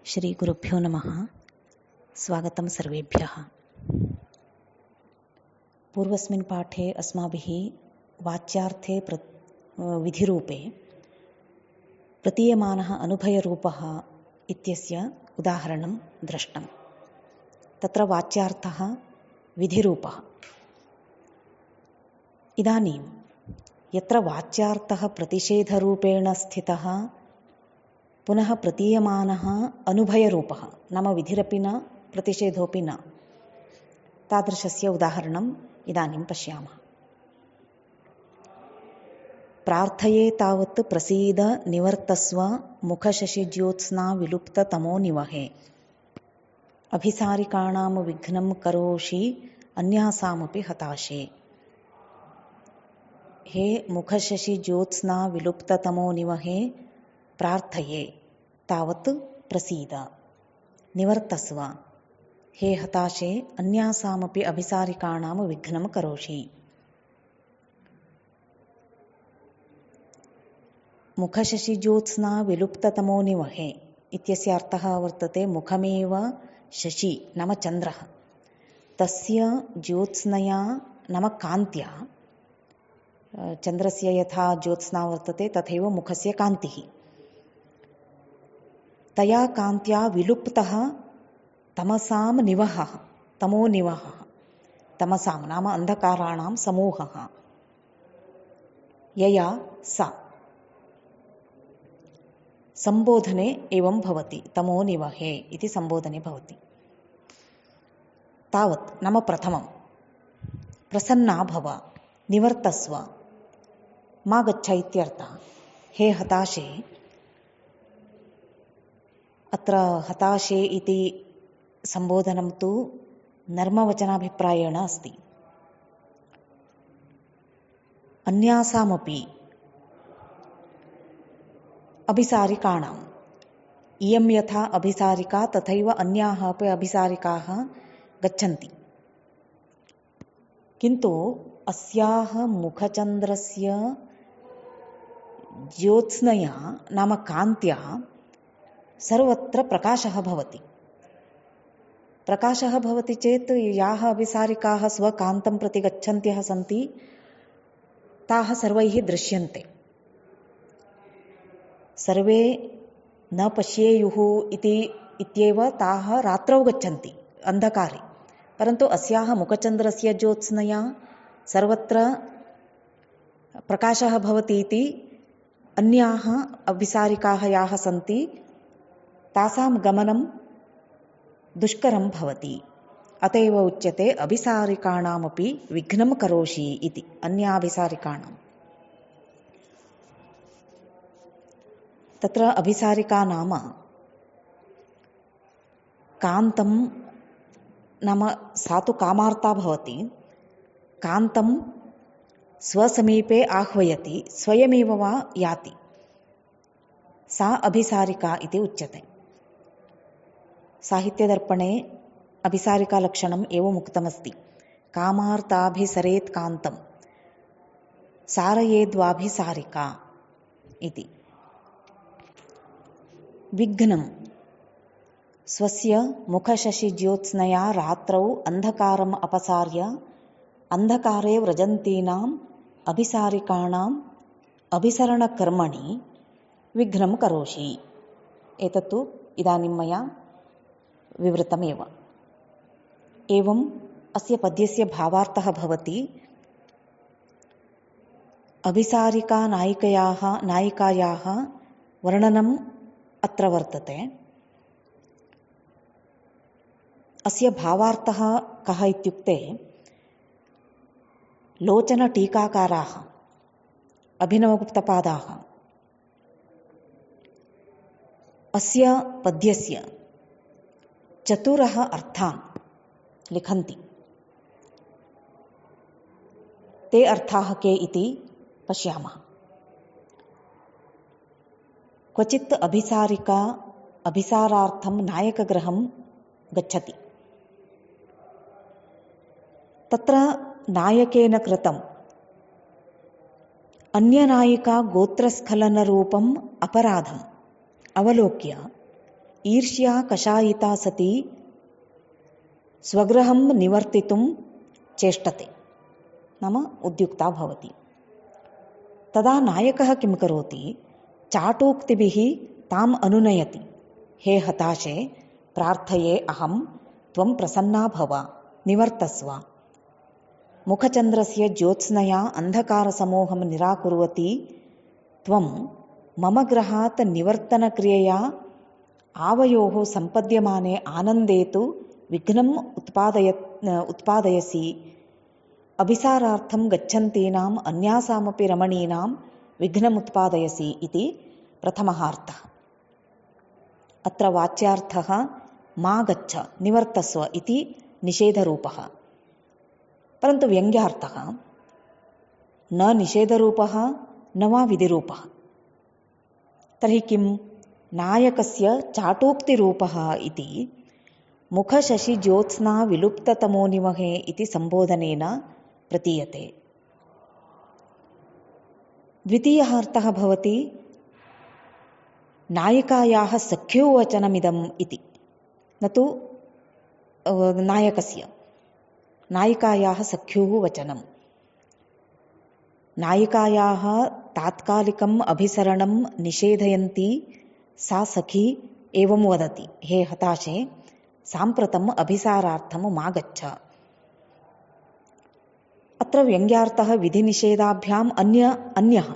श्रीगुरुभ्यो नमः। स्वागतं सर्वेभ्यः। पूर्वस्मिन् पाठे अस्माभिः वाच्यार्थे विधिरूपे प्रतीयमानः अनुभयरूपः इत्यस्य उदाहरणं दृष्टं। तत्र वाच्यार्थः विधिरूपः। इदानीं यत्र वाच्यार्थः प्रतिषेधरूपेण स्थितः पुनः प्रतीयमानः अनुभयरूपः, नाम विधिरपि न प्रतिषेधोऽपि न, तादृशस्य उदाहरणम् इदानीं पश्यामः। प्रार्थये तावत् प्रसीद निवर्तस्व मुखशशिज्योत्स्ना विलुप्ततमो निवहे। अभिसारिकाणां विघ्नं करोषि अन्यासामपि हताशे। हे मुखशशिज्योत्स्ना विलुप्ततमो निवहे, प्रार्थये तावत् प्रसीद निवर्तस्व, हे हताशे अन्यासामपि अभिसारिकाणां विघ्नं करोषि। मुखशशिज्योत्स्ना विलुप्ततमो निवहे इत्यस्य अर्थः वर्तते मुखमेव शशि नाम चन्द्रः, तस्य ज्योत्स्नया नाम कान्त्या, चन्द्रस्य यथा ज्योत्स्ना वर्तते तथैव मुखस्य कान्तिः, तया कान्त्या विलुप्तः तमसां निवहः, तमो निवहः, तमसां नाम अन्धकाराणां समूहः, यया सा संबोधने एवं भवति, तमो निवहे इति संबोधने भवति। तावत् नाम प्रथमं प्रसन्ना भव, निवर्तस्व मा गच्छ इत्यर्थः। हे हताशे, अत्र हताशे इति संबोधनं तु नर्मवचनाभिप्रायेण अस्ति। अन्यासामपि अभिसारिकाणाम्, इयं यथा अभिसारिका तथैव अन्याः अपि अभिसारिकाः गच्छन्ति, किन्तु अस्याः मुखचन्द्रस्य ज्योत्स्नया नाम कान्त्या सर्वत्र प्रकाशः भवति। प्रकाशः भवति चेत् याः अभिसारिकाः स्वकान्तं प्रति गच्छन्त्यः सन्ति ताः सर्वैः दृश्यन्ते। सर्वे न पश्येयुः इत्येव ताः रात्रौ गच्छन्ति अन्धकारे, परन्तु अस्याः मुखचन्द्रस्य ज्योत्स्नया सर्वत्र प्रकाशः भवति इति अन्याः अभिसारिकाः याः सन्ति तासां गमनं दुष्करं भवति। अत एव उच्यते अभिसारिकाणामपि विघ्नं करोषि इति, अन्याभिसारिकाणां। तत्र अभिसारिका नाम कान्तं, नाम सा तु कामार्ता भवति, कान्तं स्वसमीपे आह्वयति, स्वयमेव वा याति, सा अभिसारिका इति उच्यते। साहित्यदर्पणे अभिसारिकालक्षणम् एवम् उक्तमस्ति। कामार्ताभिसरेत् कान्तं सारयेद्वाभिसारिका इति। विघ्नं स्वस्य मुखशशिज्योत्स्नया रात्रौ अन्धकारम् अपसार्य अन्धकारे व्रजन्तीनाम् अभिसारिकाणाम् अभिसरणकर्मणि विघ्नं करोषि। एतत्तु इदानीं मया विवृतमेव। एवम् अस्य पद्यस्य भावार्थः भवति, अभिसारिका नायिकायाः वर्णनम् अत्र वर्तते। अस्य भावार्थः कः इत्युक्ते, लोचनटीकाकाराः अभिनवगुप्तपादाः अस्य पद्यस्य चतुरः अर्थान् लिखन्ति। ते अर्थाः के इति पश्यामः। क्वचित् अभिसारिका अभिसारार्थं नायकगृहं गच्छति। तत्र नायकेन कृतम् अन्यनायिका गोत्रस्खलनरूपम् अपराधम् अवलोक्य ईर्ष्या कषायिता सती स्वगृहं निवर्तितुं चेष्टते, नाम उद्युक्ता भवति। तदा नायकः किं करोति? चाटोक्तिभिः ताम् अनुनयति। हे हताशे, प्रार्थये अहं, त्वं प्रसन्ना भव, निवर्तस्व। मुखचन्द्रस्य ज्योत्स्नया अन्धकारसमूहं निराकुर्वती त्वं मम गृहात् निवर्तनक्रियया आवयोः सम्पद्यमाने आनन्दे तु विघ्नम् उत्पादयसि। अभिसारार्थं गच्छन्तीनाम् अन्यासामपि रमणीनां विघ्नमुत्पादयसि इति प्रथमः अर्थः। अत्र वाच्यार्थः मा गच्छ, निवर्तस्व इति निषेधरूपः। परन्तु व्यङ्ग्यार्थः न निषेधरूपः न वा विधिरूपः। तर्हि किं? नायकस्य चाटोक्तिरूपः इति मुखशशिज्योत्स्ना विलुप्ततमोनिमहे इति सम्बोधनेन प्रतीयते। द्वितीयः अर्थः भवति नायिकायाः सख्योवचनमिदम् इति, न तु नायकस्य। नायिकायाः सख्युः वचनं। नायिकायाः तात्कालिकम् अभिसरणं निषेधयन्ती सा सखी एवं वदति, हे हताशे, साम्प्रतम् अभिसारार्थं मा गच्छ। अत्र व्यङ्ग्यार्थः विधिनिषेधाभ्याम् अन्यः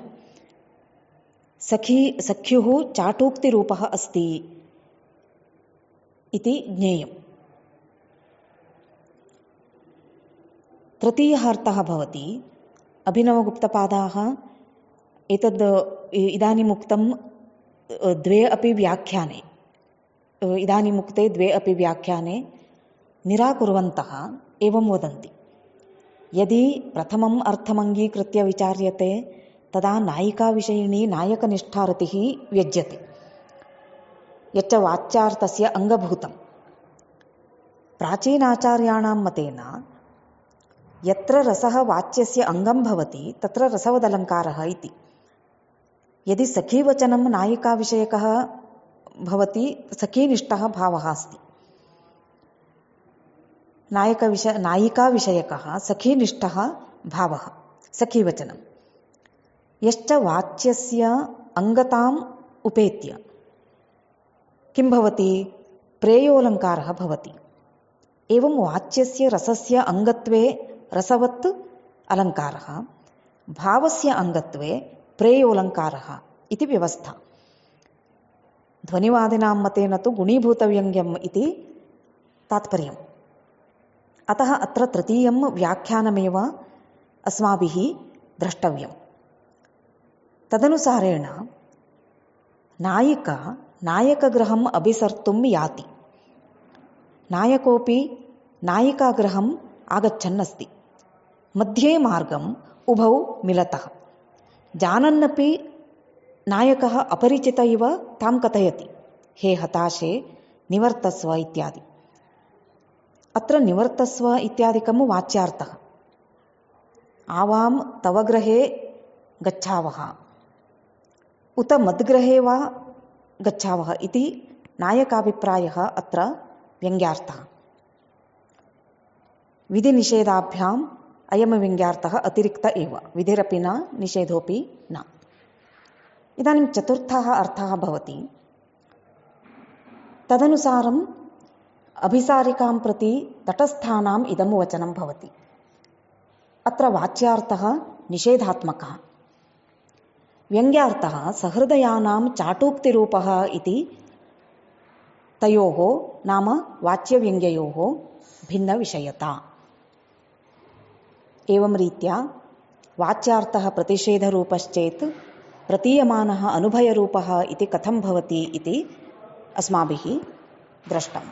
सख्युः चाटोक्तिरूपः अस्ति इति ज्ञेयम्। तृतीयः अर्थः भवति अभिनवगुप्तपादाः इदानीमुक्तं द्वे अपि व्याख्याने, इदानीमुक्ते द्वे अपि व्याख्याने निराकुर्वन्तः एवं वदन्ति, यदि प्रथमम् अर्थमङ्गीकृत्य विचार्यते तदा नायिकाविषयिणी नायकनिष्ठारतिः व्यज्यते, यच्च वाच्यार्थस्य अङ्गभूतम्। प्राचीनाचार्याणां मतेन यत्र रसः वाच्यस्य अङ्गं भवति तत्र रसवदलङ्कारः इति। यदि सखीवचनं नायिकाविषयकः भवति, सखीनिष्ठः भावः अस्ति। नायिकाविषयकः सखीनिष्ठः भावः सखीवचनं। यश्च वाच्यस्य अङ्गताम् उपेत्य किं भवति? प्रेयोलङ्कारः भवति। एवं वाच्यस्य रसस्य अङ्गत्वे रसवत् अलङ्कारः, भावस्य अङ्गत्वे प्रेयोलङ्कारः इति व्यवस्था। ध्वनिवादिनां मतेन तु गुणीभूतव्यङ्ग्यम् इति तात्पर्यम्। अतः अत्र तृतीयं व्याख्यानमेव अस्माभिः द्रष्टव्यम्। तदनुसारेण नायिका नायकगृहम् अभिसर्तुं याति। नायकोऽपि नायिकागृहम् आगच्छन्नस्ति। मध्ये मार्गम् उभौ मिलतः। जानन्नपि नायकः अपरिचित इव तां कथयति, हे हताशे, निवर्तस्व इत्यादि। अत्र निवर्तस्व इत्यादिकं वाच्यार्थः। आवां तव गृहे गच्छावः उत मद्गृहे वा गच्छावः इति नायकाभिप्रायः अत्र व्यङ्ग्यार्थः। विधिनिषेधाभ्याम् अयं व्यङ्ग्यार्थः अतिरिक्त एव, विधिरपि न, निषेधोऽपि न। इदानीं चतुर्थः अर्थः भवति, तदनुसारम् अभिसारिकां प्रति तटस्थानाम् इदं वचनं भवति। अत्र वाच्यार्थः निषेधात्मकः। व्यङ्ग्यार्थः सहृदयानां चाटोक्तिरूपः इति तयोः, नाम वाच्यव्यङ्ग्ययोः भिन्नविषयता। एवं रीत्या वाच्यार्थः प्रतिषेधरूपश्चेत् प्रतीयमानः अनुभयरूपः इति कथं भवति इति अस्माभिः दृष्टम्।